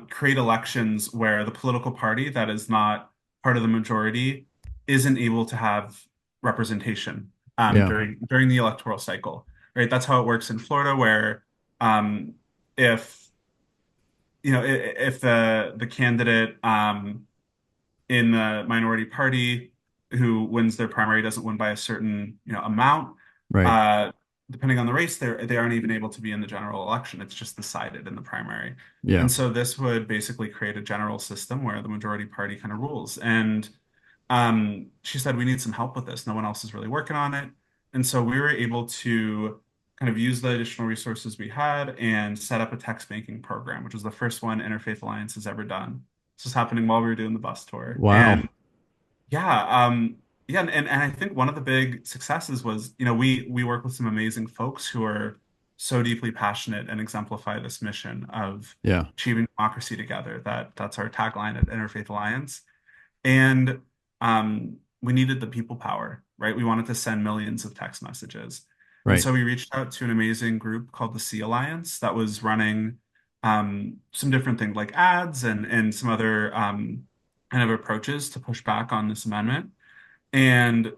create elections where the political party that is not part of the majority isn't able to have representation Yeah. during the electoral cycle, right? That's how it works in Florida, where um, if if the candidate in the minority party who wins their primary doesn't win by a certain, amount. Right. Uh, Depending on the race, they aren't even able to be in the general election. It's just decided in the primary. Yeah. And so this would basically create a general system where the majority party kind of rules. And she said, we need some help with this. No one else is really working on it. And so we were able to kind of use the additional resources we had and set up a text banking program, which was the first one Interfaith Alliance has ever done. This was happening while we were doing the bus tour. Wow. And yeah, and I think one of the big successes was, we work with some amazing folks who are so deeply passionate and exemplify this mission of Yeah. achieving democracy together. That's our tagline at Interfaith Alliance. And we needed the people power, right? We wanted to send millions of text messages. And Right. so we reached out to an amazing group called the Sea Alliance that was running some different things like ads and some other kind of approaches to push back on this amendment. And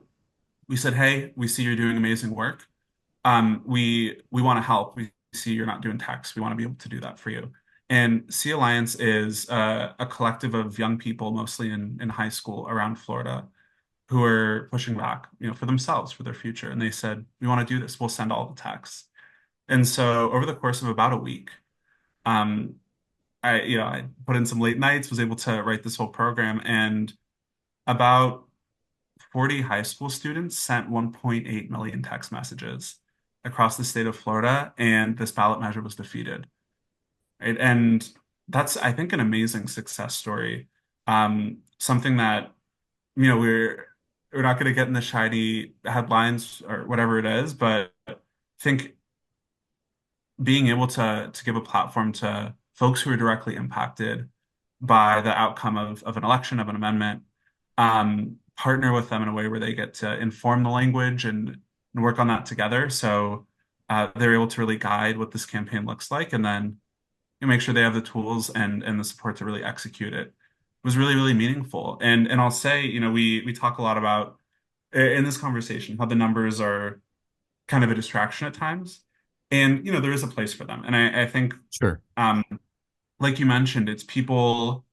we said, hey, we see you're doing amazing work. We want to help. We see you're not doing text. We want to be able to do that for you. And Sea Alliance is a collective of young people, mostly in high school around Florida, who are pushing back, for themselves, for their future. And they said, we want to do this. We'll send all the texts. And so over the course of about a week, um, I put in some late nights, was able to write this whole program, and about 40 high school students sent 1.8 million text messages across the state of Florida, and this ballot measure was defeated. Right? And that's, I think, an amazing success story. Something that, we're not going to get in the shiny headlines or whatever it is, but I think being able to give a platform to folks who are directly impacted by the outcome of an election, of an amendment, partner with them in a way where they get to inform the language and work on that together. So they're able to really guide what this campaign looks like, and then make sure they have the tools and the support to really execute it. It was really, really meaningful. And I'll say, we talk a lot about in this conversation how the numbers are kind of a distraction at times. And, there is a place for them. And I think, Sure. um, like you mentioned, it's people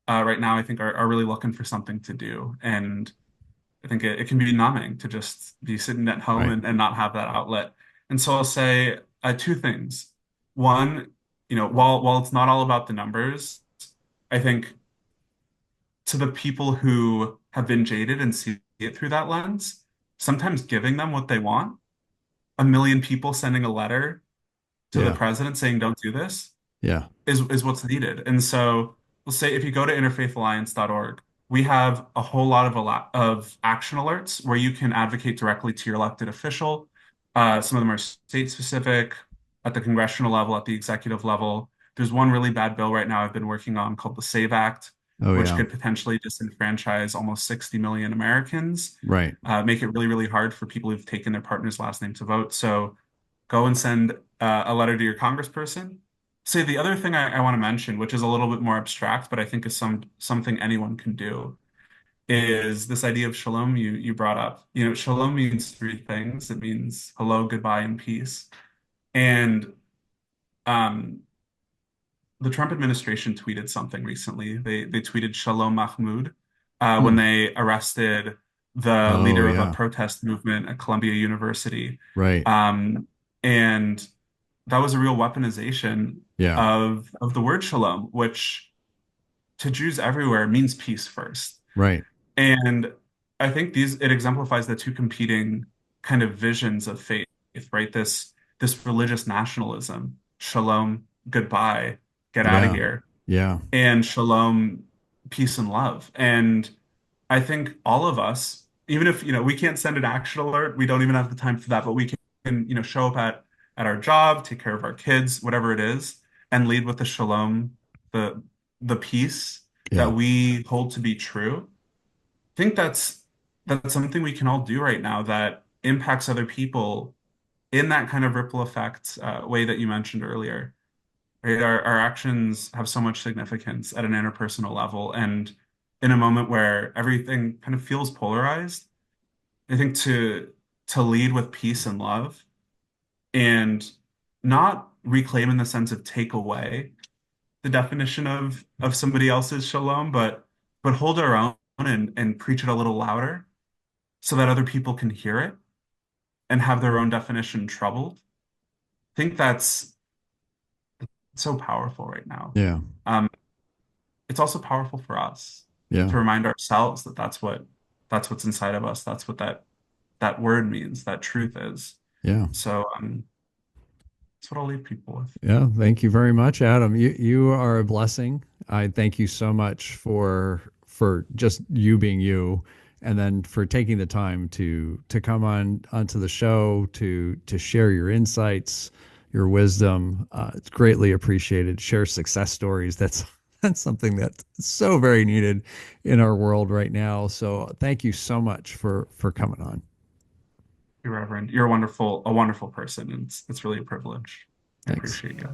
right now, I think, are really looking for something to do. And I think it can be numbing to just be sitting at home Right. and not have that outlet. And so I'll say two things. One, while it's not all about the numbers, I think to the people who have been jaded and see it through that lens, sometimes giving them what they want, a million people sending a letter to the Yeah. president saying, don't do this, Yeah. is what's needed. And so we'll say if you go to interfaithalliance.org, we have a whole lot of action alerts where you can advocate directly to your elected official. Some of them are state specific, at the congressional level, at the executive level. There's one really bad bill right now I've been working on called the SAVE Act, Oh, which yeah. could potentially disenfranchise almost 60 million Americans, Right. make it really, really hard for people who've taken their partner's last name to vote. So go and send a letter to your congressperson. Say the other thing I want to mention, which is a little bit more abstract, but I think is something anyone can do, is this idea of shalom you brought up. Shalom means three things. It means hello, goodbye, and peace. And um, the Trump administration tweeted something recently. They tweeted Shalom Mahmoud when Hmm. they arrested the Oh, leader of a yeah. protest movement at Columbia University. Right. Um, and that was a real weaponization Yeah. of the word shalom, which to Jews everywhere means peace first. Right. And I think it exemplifies the two competing kind of visions of faith, right? This religious nationalism, shalom, goodbye, get out of Yeah. here, Yeah. and shalom, peace and love. And I think all of us, even if, we can't send an action alert, we don't even have the time for that, but we can, show up at our job, take care of our kids, whatever it is, and lead with the shalom, the the peace that Yeah. we hold to be true. I think that's something we can all do right now that impacts other people in that kind of ripple effect way that you mentioned earlier. Right? Our actions have so much significance at an interpersonal level, and in a moment where everything kind of feels polarized, I think to lead with peace and love and not reclaim in the sense of take away the definition of somebody else's shalom, but hold our own and preach it a little louder so that other people can hear it and have their own definition troubled. I think that's so powerful right now. Yeah. Um, it's also powerful for us Yeah. to remind ourselves that that's what's inside of us. That's what that word means, that truth is. Yeah. So that's what I'll leave people with. Yeah, thank you very much, Adam. You are a blessing. I thank you so much for just you being you, and then for taking the time to come onto the show to share your insights, your wisdom. It's greatly appreciated. Share success stories. That's something that's so very needed in our world right now. So thank you so much for coming on. You're Reverend. You're a wonderful person, and it's really a privilege. I Thanks. appreciate you.